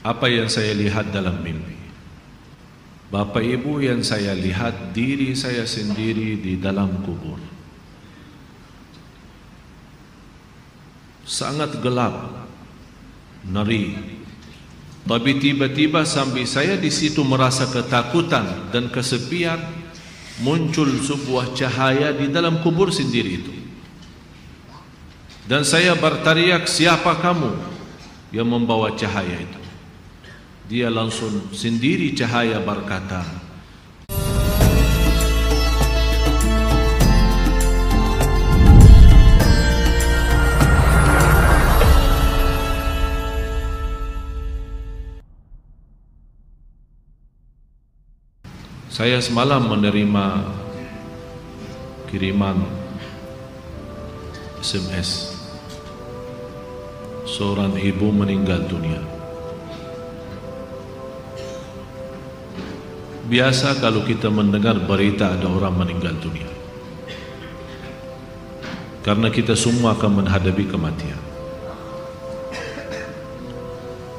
Apa yang saya lihat dalam mimpi? Bapak Ibu, yang saya lihat diri saya sendiri di dalam kubur. Sangat gelap, ngeri. Tapi tiba-tiba sambil saya di situ merasa ketakutan dan kesepian, muncul sebuah cahaya di dalam kubur sendiri itu. Dan saya berteriak, "Siapa kamu?" yang membawa cahaya itu. Dia langsung sendiri cahaya berkata, saya semalam menerima kiriman SMS. Seorang ibu meninggal dunia. Biasa kalau kita mendengar berita ada orang meninggal dunia, karena kita semua akan menghadapi kematian.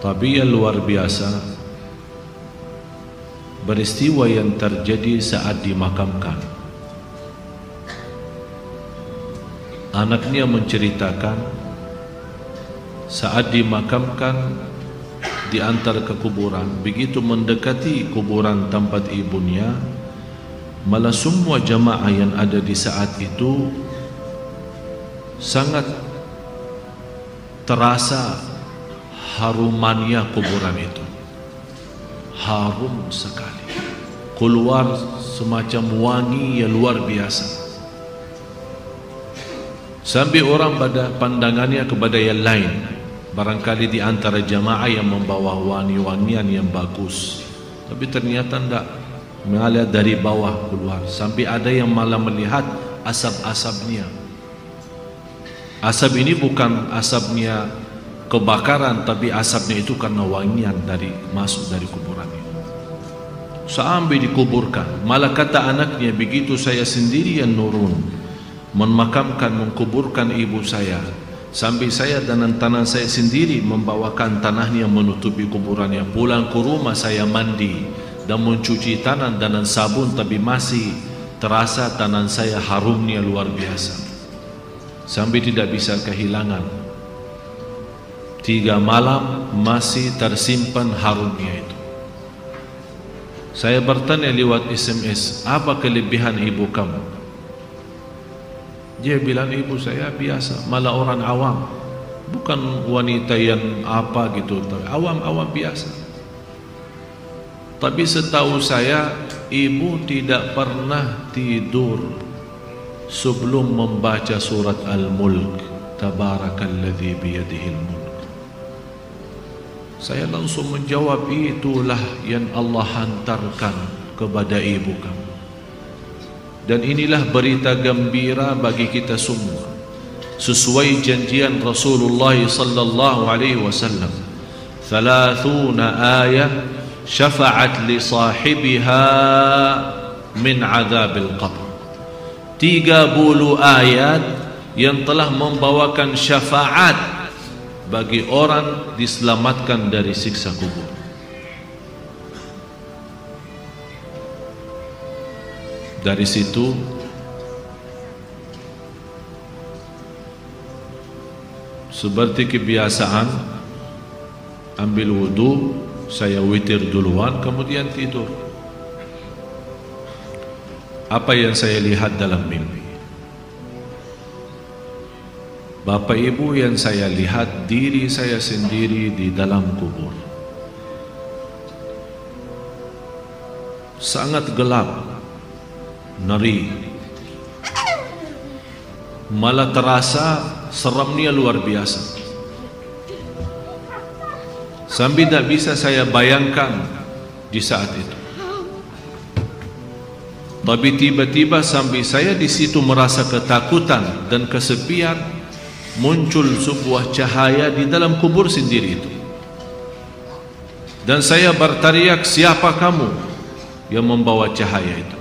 Tapi yang luar biasa, peristiwa yang terjadi saat dimakamkan. Anaknya menceritakan saat dimakamkan di antara kekuburan, begitu mendekati kuburan tempat ibunya, malah semua jamaah yang ada di saat itu sangat terasa harumannya kuburan itu. Harum sekali, keluar semacam wangi yang luar biasa, sampai orang pada pandangannya kepada yang lain. Barangkali di antara jamaah yang membawa wangi-wangian yang bagus, tapi ternyata tidak, mengalir dari bawah keluar, sampai ada yang malah melihat asap-asapnya. Asap ini bukan asapnya kebakaran, tapi asapnya itu karena wangian dari masuk dari kuburan itu. Sampai dikuburkan, malah kata anaknya, begitu saya sendiri yang nurun memakamkan, mengkuburkan ibu saya, sampai saya dan tanah saya sendiri membawakan tanahnya menutupi kuburannya. Pulang ke rumah saya mandi dan mencuci tanah dengan sabun, tapi masih terasa tanah saya harumnya luar biasa, sampai tidak bisa kehilangan. 3 malam masih tersimpan harumnya itu. Saya bertanya lewat SMS, apa kelebihan ibu kamu? Dia bilang, ibu saya biasa, malah orang awam, bukan wanita yang apa gitu, awam-awam biasa. Tapi setahu saya, ibu tidak pernah tidur sebelum membaca surat Al-Mulk, Tabarakalladzi biyadihil mulk. Saya langsung menjawab, itulah yang Allah hantarkan kepada ibu kamu. Dan inilah berita gembira bagi kita semua, sesuai janjian Rasulullah sallallahu alaihi wasallam, 30 ayat syafa'at li sahibiha min adzabil qabr. 30 ayat yang telah membawakan syafaat bagi orang diselamatkan dari siksa kubur. Dari situ seperti kebiasaan, ambil wudu, saya witir duluan, kemudian tidur. Apa yang saya lihat dalam mimpi? Bapak Ibu, yang saya lihat diri saya sendiri di dalam kubur. Sangat gelap, ngeri, malah terasa seramnya luar biasa, sampai tidak bisa saya bayangkan di saat itu. Tapi tiba-tiba sampai saya di situ merasa ketakutan dan kesepian, muncul sebuah cahaya di dalam kubur sendiri itu. Dan saya berteriak, "Siapa kamu?" yang membawa cahaya itu.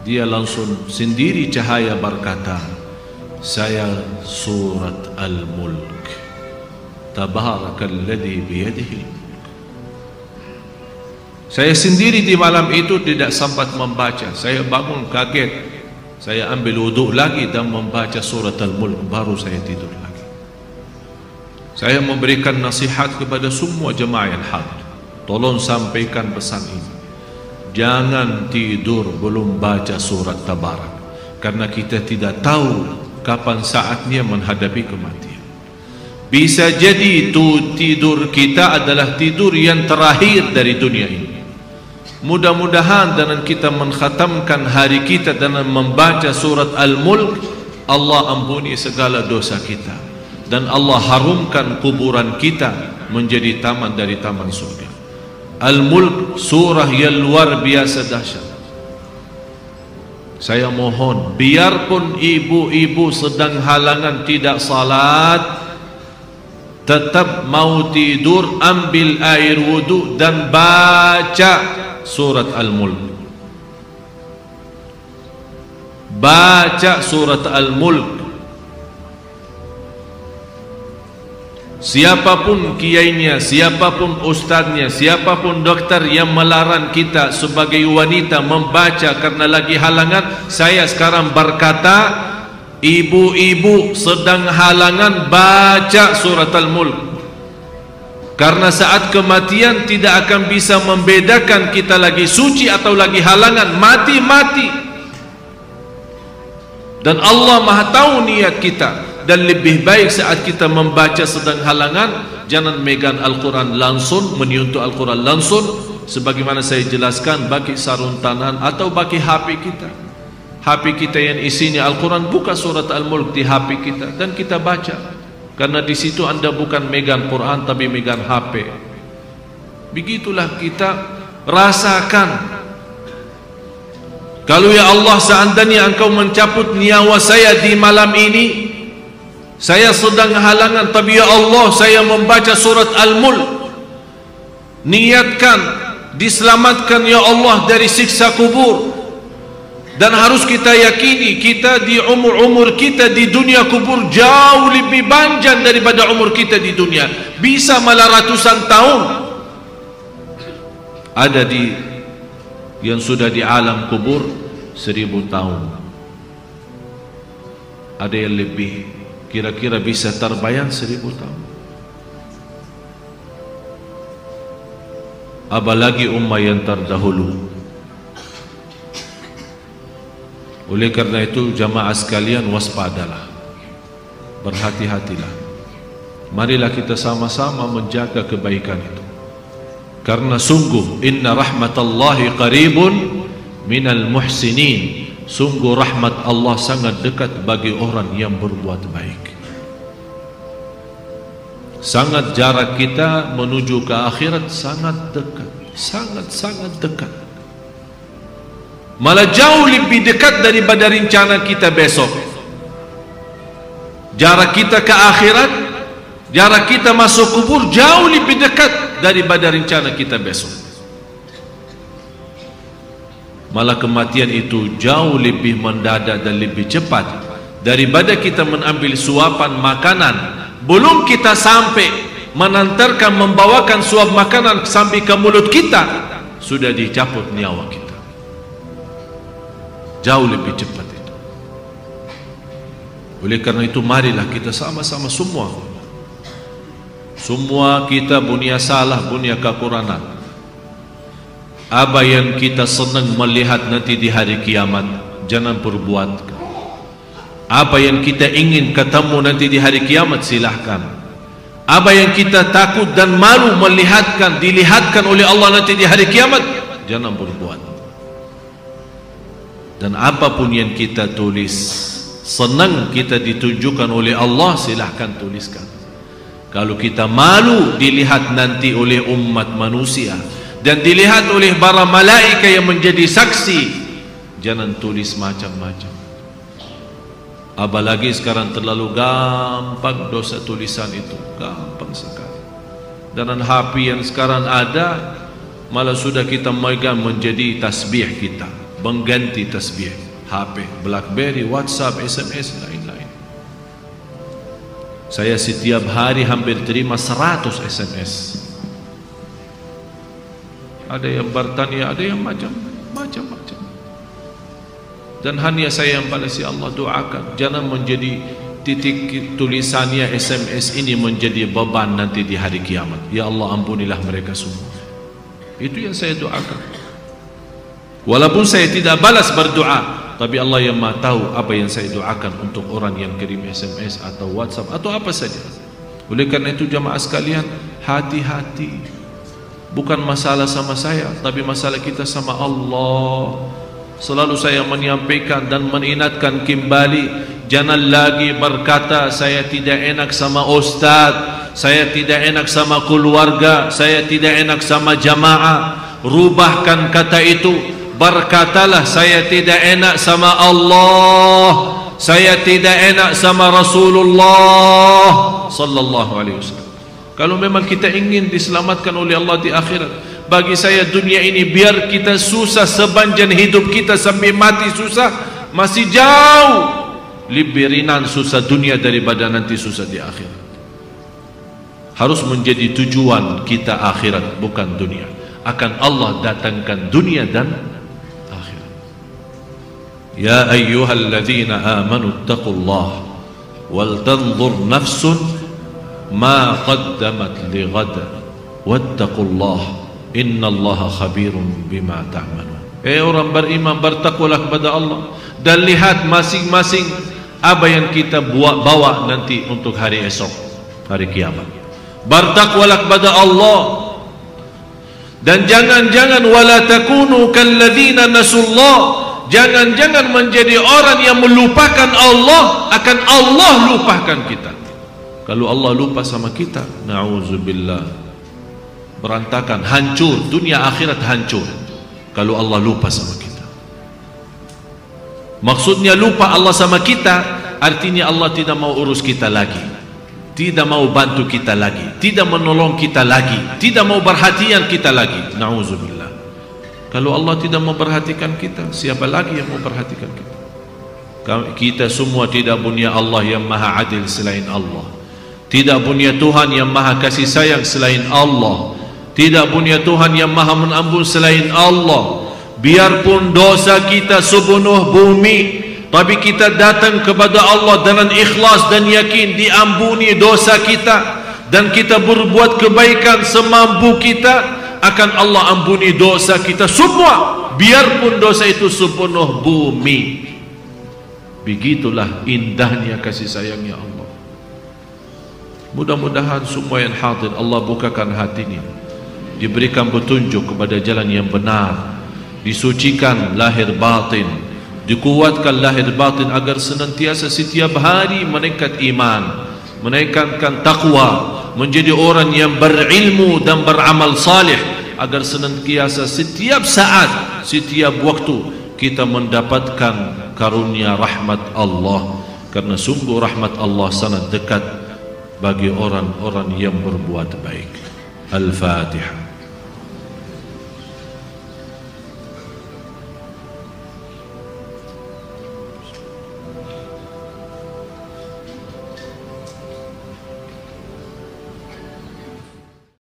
Dia langsung sendiri cahaya berkata, "Saya surat Al-Mulk, Tabarakalladzi biyadihi." Saya sendiri di malam itu tidak sempat membaca. Saya bangun kaget. Saya ambil wuduk lagi dan membaca surat Al-Mulk, baru saya tidur lagi. Saya memberikan nasihat kepada semua jemaah yang hadir. Tolong sampaikan pesan ini. Jangan tidur belum baca surat Tabarak, karena kita tidak tahu kapan saatnya menghadapi kematian. Bisa jadi itu tidur kita adalah tidur yang terakhir dari dunia ini. Mudah-mudahan dengan kita mengkhatamkan hari kita dengan membaca surat Al-Mulk, Allah ampuni segala dosa kita dan Allah harumkan kuburan kita menjadi taman dari taman surga. Al-Mulk surah yang luar biasa dahsyat. Saya mohon, biarpun ibu-ibu sedang halangan tidak salat, tetap mau tidur, ambil air wudu dan baca surat Al-Mulk. Baca surat Al-Mulk. Siapapun kiainya, siapapun ustaznya, siapapun dokter yang melarang kita sebagai wanita membaca karena lagi halangan, saya sekarang berkata, ibu-ibu sedang halangan, baca surat Al-Mulk. Karena saat kematian tidak akan bisa membedakan kita lagi suci atau lagi halangan, mati-mati. Dan Allah Maha tahu niat kita. Dan lebih baik saat kita membaca sedang halangan, jangan megang Al-Quran langsung, menyentuh Al-Quran langsung, sebagaimana saya jelaskan, bagi sarung tangan atau bagi HP kita. HP kita yang isinya Al-Quran, buka surat Al-Mulk di HP kita dan kita baca. Karena di situ Anda bukan megang Quran tapi megang HP. Begitulah kita rasakan. Kalau ya Allah, seandainya Engkau mencabut nyawa saya di malam ini, saya sedang halangan, tapi ya Allah, saya membaca surat Al-Mulk. Niatkan diselamatkan ya Allah dari siksa kubur. Dan harus kita yakini, kita di umur kita di dunia kubur jauh lebih panjang daripada umur kita di dunia. Bisa malah ratusan tahun. Ada yang sudah di alam kubur 1000 tahun. Ada yang lebih, kira-kira bisa terbayang 1000 tahun. Apalagi umat yang terdahulu. Oleh karena itu jamaah sekalian, waspadalah, berhati-hatilah. Marilah kita sama-sama menjaga kebaikan itu. Karena sungguh inna rahmatallahi qaribun minal muhsinin. Sungguh rahmat Allah sangat dekat bagi orang yang berbuat baik. Sangat jarak kita menuju ke akhirat sangat dekat, sangat-sangat dekat. Malah jauh lebih dekat daripada rencana kita besok. Jarak kita ke akhirat, jarak kita masuk kubur jauh lebih dekat daripada rencana kita besok. Malah kematian itu jauh lebih mendadak dan lebih cepat daripada kita mengambil suapan makanan. Belum kita sampai menantarkan, membawakan suap makanan sampai ke mulut kita, sudah dicabut nyawa kita. Jauh lebih cepat itu. Oleh karena itu marilah kita sama-sama semua kita punya salah, punya kekurangan. Apa yang kita senang melihat nanti di hari kiamat, jangan perbuat. Apa yang kita ingin ketemu nanti di hari kiamat, silahkan. Apa yang kita takut dan malu dilihatkan oleh Allah nanti di hari kiamat, jangan berbuat. Dan apapun yang kita tulis, senang kita ditunjukkan oleh Allah, silahkan tuliskan. Kalau kita malu dilihat nanti oleh umat manusia dan dilihat oleh para malaikat yang menjadi saksi, jangan tulis macam-macam. Apalagi sekarang terlalu gampang dosa tulisan itu, gampang sekali. Dan HP yang sekarang ada, malah sudah kita megang menjadi tasbih kita, mengganti tasbih. HP, BlackBerry, WhatsApp, SMS, lain-lain. Saya setiap hari hampir terima 100 SMS. ada yang bertanya, ada yang macam-macam. Dan hanya saya yang balas, ya Allah doakan, jangan menjadi titik tulisannya SMS ini menjadi beban nanti di hari kiamat. Ya Allah ampunilah mereka semua. Itu yang saya doakan. Walaupun saya tidak balas berdoa, tapi Allah yang Maha tahu apa yang saya doakan untuk orang yang kirim SMS atau WhatsApp atau apa saja. Oleh karena itu jamaah sekalian, hati-hati. Bukan masalah sama saya, tapi masalah kita sama Allah. Selalu saya menyampaikan dan mengingatkan kembali, jangan lagi berkata saya tidak enak sama ustaz, saya tidak enak sama keluarga, saya tidak enak sama jamaah. Rubahkan kata itu, berkatalah saya tidak enak sama Allah, saya tidak enak sama Rasulullah sallallahu alaihi wasallam. Kalau memang kita ingin diselamatkan oleh Allah di akhirat, bagi saya dunia ini biar kita susah sepanjang hidup kita sampai mati susah, masih jauh lebih ringan susah dunia daripada nanti susah di akhirat. Harus menjadi tujuan kita akhirat, bukan dunia. Akan Allah datangkan dunia dan akhirat. Ya ayyuhalladzina amanu taqullaha wal tanzur nafsun ma qaddamat lighad wattaqullaha innallaha khabirun bima ta'malun. Orang beriman, bertakwalah kepada Allah dan lihat masing-masing apa yang kita bawa nanti untuk hari esok, hari kiamat. Bertakwalah kepada Allah dan jangan-jangan wala takunu kalladzina nasullah, jangan-jangan menjadi orang yang melupakan Allah, akan Allah lupakan kita. Kalau Allah lupa sama kita, na'udzubillah, berantakan, hancur, dunia akhirat hancur kalau Allah lupa sama kita. Maksudnya lupa Allah sama kita, artinya Allah tidak mau urus kita lagi, tidak mau bantu kita lagi, tidak menolong kita lagi, tidak mau perhatian kita lagi. Na'udzubillah. Kalau Allah tidak mau perhatikan kita, siapa lagi yang mau perhatikan kita? Kita semua tidak punya Allah yang maha adil selain Allah, tidak punya Tuhan yang maha kasih sayang selain Allah, tidak punya Tuhan yang maha mengampun selain Allah. Biarpun dosa kita sepenuh bumi, tapi kita datang kepada Allah dengan ikhlas dan yakin diampuni dosa kita, dan kita berbuat kebaikan semampu kita, akan Allah ampuni dosa kita semua, biarpun dosa itu sepenuh bumi. Begitulah indahnya kasih sayangnya Allah. Mudah-mudahan semua yang hadir Allah bukakan hatinya, diberikan petunjuk kepada jalan yang benar, disucikan lahir batin, dikuatkan lahir batin agar senantiasa setiap hari meningkat iman, meningkatkan takwa, menjadi orang yang berilmu dan beramal salih, agar senantiasa setiap saat, setiap waktu kita mendapatkan karunia rahmat Allah, karena sungguh rahmat Allah sangat dekat bagi orang-orang yang berbuat baik. Al-Fatihah.